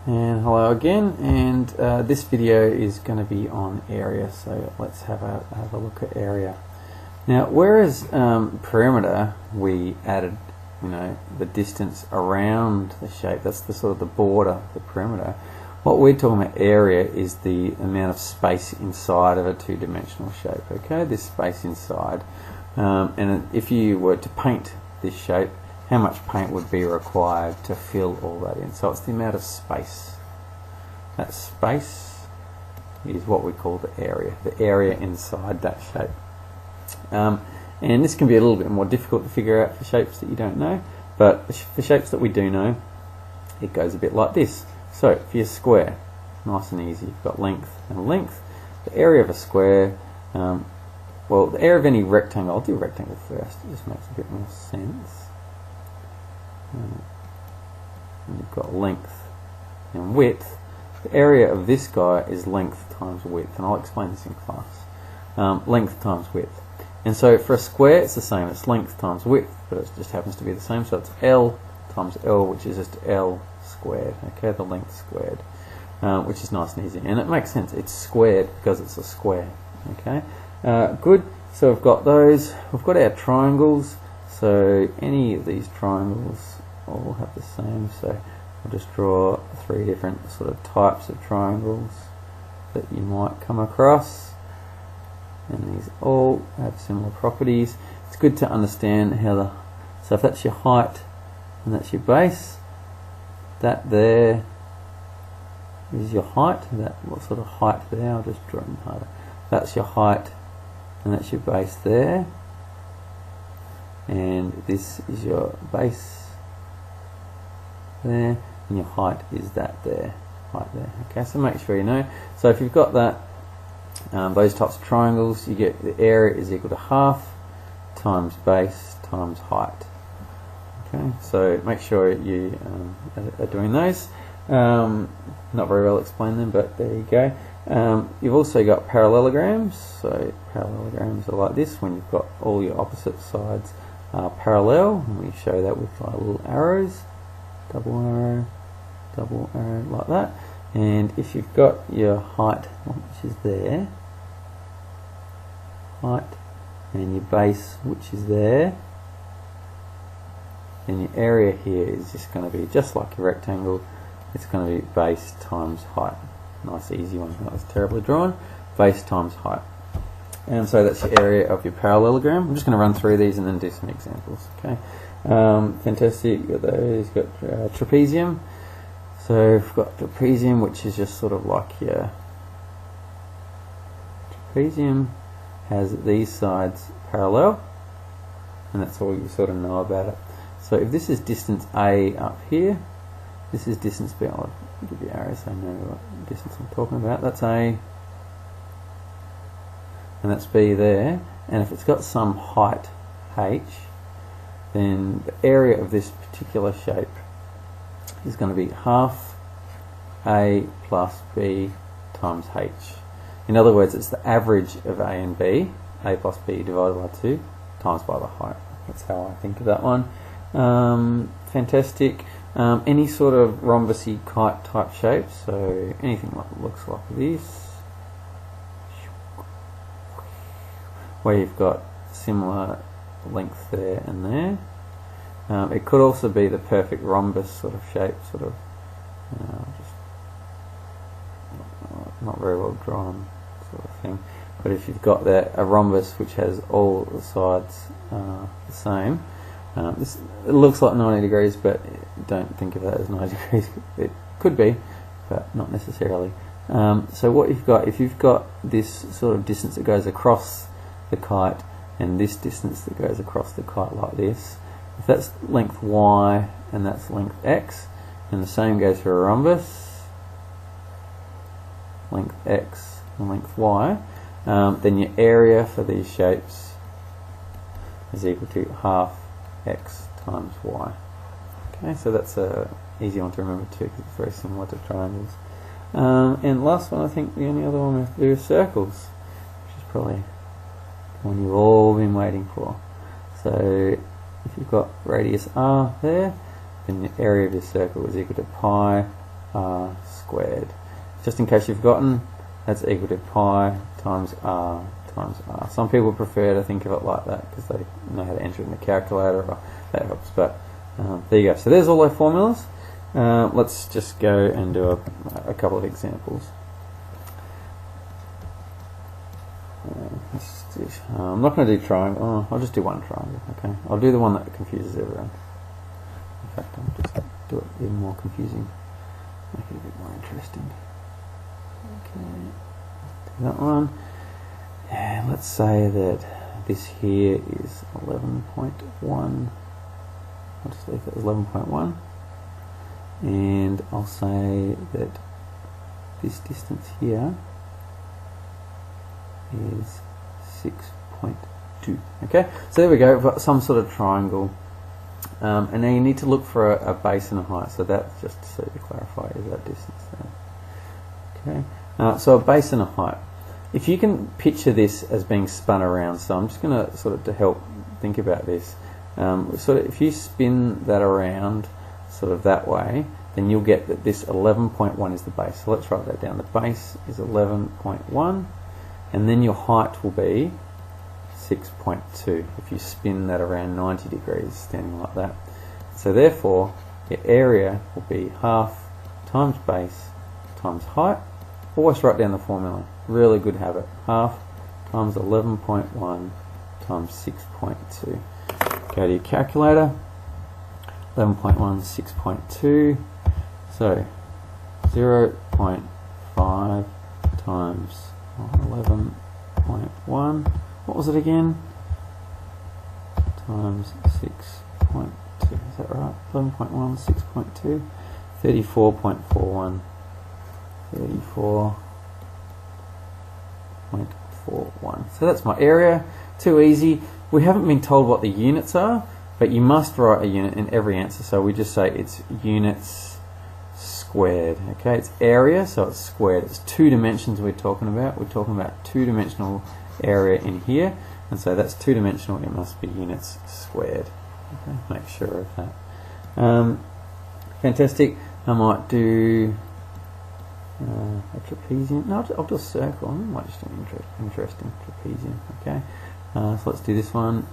And hello again, and this video is going to be on area, so let's have a look at area. Now, whereas perimeter we added the distance around the shape, that's the sort of the border, the perimeter. What we're talking about area is the amount of space inside of a two-dimensional shape, okay, this space inside. And if you were to paint this shape, how much paint would be required to fill all that in? So it's the amount of space. That space is what we call the area inside that shape. And this can be a little bit more difficult to figure out for shapes that you don't know, but for shapes that we do know, it goes a bit like this. So for your square, nice and easy, you've got length and length. The area of a square, well, the area of any rectangle, I'll do rectangle first, it just makes a bit more sense. And you've got length and width. The area of this guy is length times width, and I'll explain this in class. Length times width. And so for a square it's the same, it's length times width, but it just happens to be the same, so it's L times L, which is just L squared, okay, the length squared, which is nice and easy. And it makes sense, it's squared because it's a square, okay. Good, so we've got those, we've got our triangles. So any of these triangles all have the same, so I'll just draw three different sort of types of triangles that you might come across, and these all have similar properties. It's good to understand how so if that's your height and that's your base, that there is your height, what sort of height there, I'll just draw it harder. That's your height and that's your base there. And this is your base there, and your height is that there, height there. Okay, so make sure you know. So if you've got that, those types of triangles, you get the area is equal to half times base times height. Okay, so make sure you are doing those. Not very well explained them, but there you go. You've also got parallelograms. So parallelograms are like this, when you've got all your opposite sides parallel, and we show that with like little arrows, double arrow like that. And if you've got your height, which is there, height, and your base, which is there, then your area here is just going to be just like a rectangle. It's going to be base times height. Nice easy one, that was terribly drawn. Base times height. And so that's your area of your parallelogram. I'm just going to run through these and then do some examples. Okay, fantastic. You've got those. You've got trapezium. So we've got trapezium, which is just sort of like your trapezium has these sides parallel, and that's all you sort of know about it. So if this is distance A up here, this is distance B. I'll give you arrows so I know what distance I'm talking about. That's A. And that's B there, and if it's got some height h, then the area of this particular shape is going to be half A plus B times h. In other words, it's the average of A and B, A plus B divided by 2, times by the height. That's how I think of that one. Fantastic. Any sort of rhombusy kite type shape, so anything that looks like this, where you've got similar length there and there. It could also be the perfect rhombus sort of shape, sort of just not very well drawn sort of thing. But if you've got a rhombus which has all the sides the same, it looks like 90 degrees, but don't think of that as 90 degrees. It could be, but not necessarily. So what you've got, if you've got this sort of distance that goes across the kite and this distance that goes across the kite like this, if that's length y and that's length x, and the same goes for a rhombus, length x and length y, then your area for these shapes is equal to half x times y. Okay, so that's a easy one to remember too, because it's very similar to triangles. And last one, I think the only other one we have to do is circles, which is probably one you've all been waiting for. So if you've got radius r there, then the area of your circle is equal to pi r squared. Just in case you've forgotten, that's equal to pi times r times r. Some people prefer to think of it like that because they know how to enter it in the calculator, or that helps, but there you go. So there's all our formulas. Let's just go and do a couple of examples. I'm not going to do triangle. Oh, I'll just do one triangle. Okay, I'll do the one that confuses everyone. In fact, I'll just do it even more confusing, make it a bit more interesting. Okay, do that one. And let's say that this here is 11.1. I'll just leave it as 11.1, and I'll say that this distance here is 6.2. Okay, so there we go. We've got some sort of triangle, and now you need to look for a base and a height. So that's just so to clarify is that distance there. Okay, so a base and a height. If you can picture this as being spun around, so I'm just going to sort of to help think about this. Sort of if you spin that around sort of that way, then you'll get that this 11.1 is the base. So let's write that down. The base is 11.1, and then your height will be 6.2 if you spin that around 90 degrees, standing like that. So therefore, your area will be half times base times height. Always write down the formula. Really good habit. Half times 11.1 times 6.2. Go to your calculator. 11.1 6.2. So 0.5 times 11.1. What was it again? Times 6.2. Is that right? 11.1 6.2. 34.41. 34.41. So that's my area. Too easy. We haven't been told what the units are, but you must write a unit in every answer. So we just say it's units squared. Okay, it's area, so it's squared. It's 2 dimensions we're talking about. We're talking about 2-dimensional area in here, and so that's 2-dimensional. It must be units squared. Okay, make sure of that. Fantastic. I might do a trapezium. No, I'll do a circle. I might just do an interesting trapezium. Okay, so let's do this one.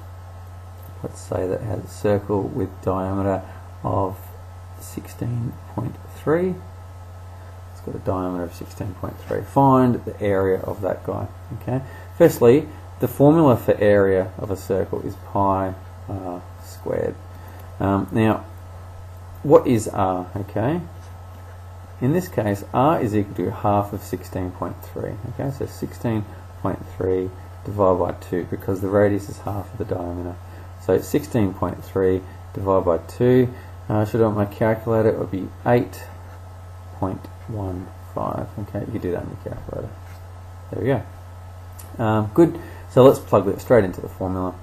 Let's say that it has a circle with diameter of 16.3. It's got a diameter of 16.3. Find the area of that guy. Okay. Firstly, the formula for area of a circle is pi r squared. Now, what is r? Okay. In this case, r is equal to half of 16.3. Okay, so 16.3 divided by 2, because the radius is half of the diameter. So 16.3 divided by 2. Should I have my calculator? It would be 8.15. Okay, you can do that in your calculator. There we go. Good. So let's plug that straight into the formula.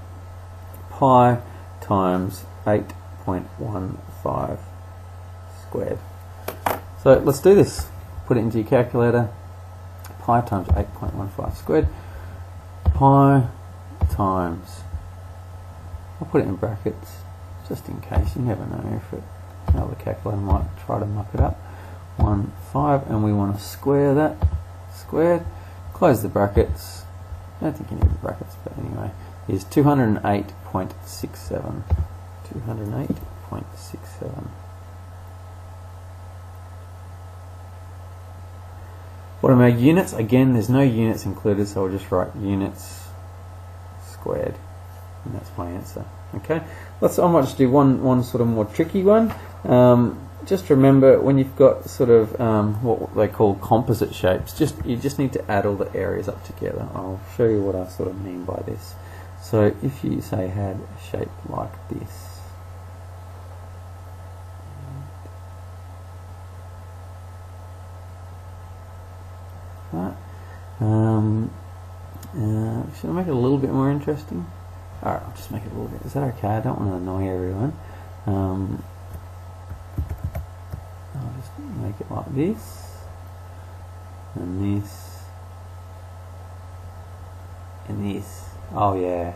Pi times 8.15 squared. So let's do this. Put it into your calculator. Pi times 8.15 squared. Pi times, I'll put it in brackets just in case. You never know if the calculator might try to muck it up. 1, 5, and we want to square that. Squared. Close the brackets. I don't think you need the brackets, but anyway, is 208.67. 208.67. What are my units? Again, there's no units included, so I'll just write units squared, and that's my answer. Okay, I might just do one sort of more tricky one. Just remember, when you've got sort of what they call composite shapes, you just need to add all the areas up together. I'll show you what I sort of mean by this. So if you say had a shape like this, right. Should I make it a little bit more interesting? Alright, I'll just make it a little bit. Is that okay? I don't want to annoy everyone. I'll just make it like this, and this, and this. Oh yeah,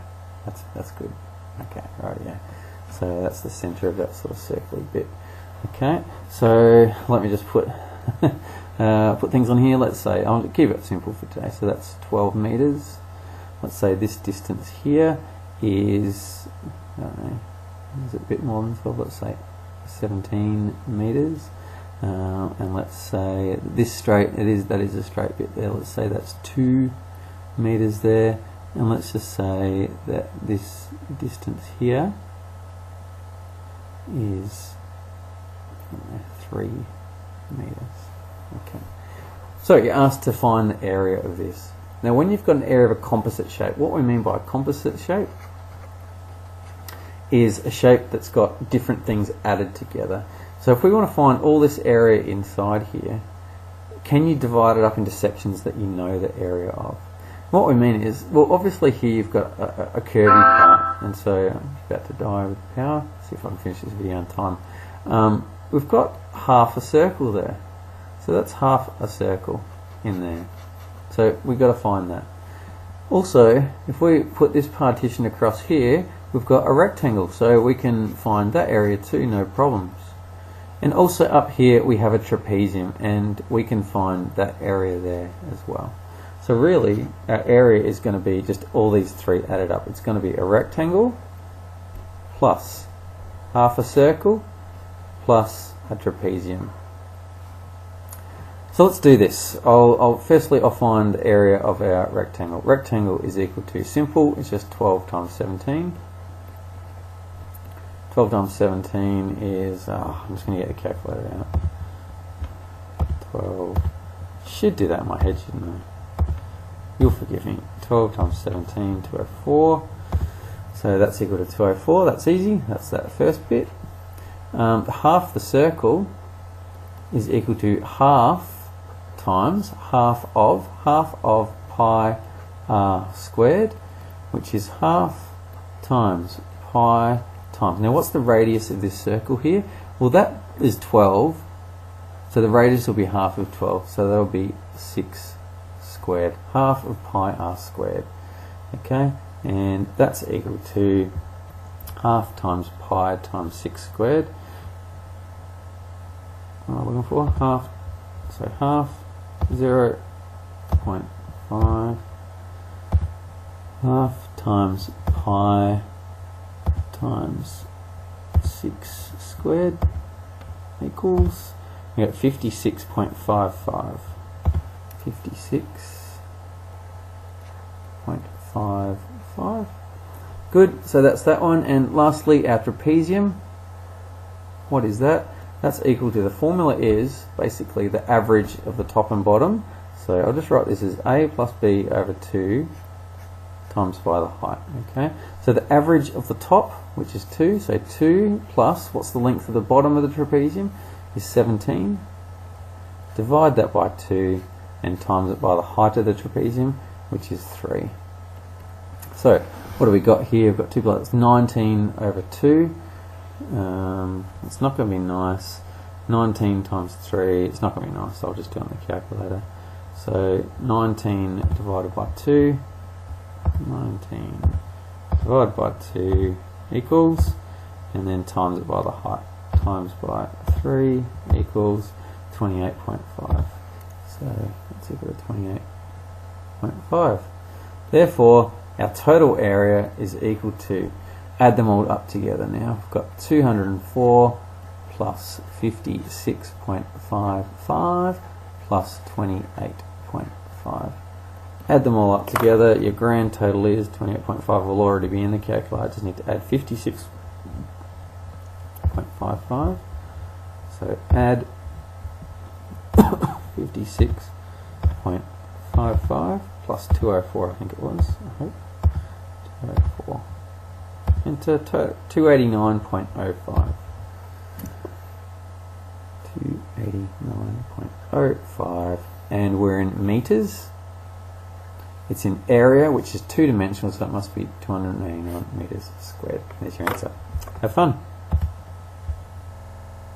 that's good. Okay, right, yeah. So that's the center of that sort of circly bit. Okay, so let me just put put things on here. Let's say, I'll keep it simple for today, so that's 12 meters. Let's say this distance here is, I don't know, is it a bit more than 12? Let's say 17 meters. And let's say this straight, that is a straight bit there. Let's say that's 2 meters there. And let's just say that this distance here is 3 meters. Okay. So you're asked to find the area of this. Now when you've got an area of a composite shape, what we mean by a composite shape is a shape that's got different things added together. So if we want to find all this area inside here, can you divide it up into sections that you know the area of? What we mean is, well, obviously here you've got a curvy part, and so I'm about to die with power. See if I can finish this video on time. We've got half a circle there, so that's half a circle in there. So we've got to find that. Also, if we put this partition across here, we've got a rectangle, so we can find that area too, no problems. And also up here we have a trapezium, and we can find that area there as well. So really our area is going to be just all these three added up. It's going to be a rectangle plus half a circle plus a trapezium. So let's do this. Firstly I'll find the area of our rectangle. Rectangle is equal to, simple, it's just 12 times 17. 12 times 17 is, I'm just going to get a calculator out. 12, should do that in my head, shouldn't I? You'll forgive me. 12 times 17, 204. So that's equal to 204, that's easy, that's that first bit. Half the circle is equal to half times half of pi r squared, which is half times pi times. Now what's the radius of this circle here? Well, that is 12, so the radius will be half of 12, so that will be 6 squared, half of pi r squared. Okay, and that's equal to half times pi times 6 squared. What am I looking for? Half, so half 0.5 half times pi times 6 squared equals, we got 56.55. 56.55. Good, so that's that one. And lastly, our trapezium. What is that? That's equal to, the formula is basically the average of the top and bottom. So I'll just write this as a plus b over 2 times by the height. Okay, so the average of the top, which is 2, so 2 plus, what's the length of the bottom of the trapezium, is 17. Divide that by 2 and times it by the height of the trapezium, which is 3. So what do we got here? We've got 2 plus 19 over 2. It's not going to be nice. 19 times 3, it's not going to be nice, so I'll just do it on the calculator. So 19 divided by 2, 19 divided by 2 equals, and then times it by the height, times by 3 equals 28.5. So that's equal to 28.5. Therefore, our total area is equal to, add them all up together now, we've got 204 plus 56.55 plus 28.5. Add them all up together, your grand total is 28.5, will already be in the calculator, just need to add 56.55. So add 56.55 plus 204, I think it was, I hope, 204, into 289.05. 289.05, and we're in meters. It's in area, which is two-dimensional, so it must be 289 meters squared. There's your answer. Have fun.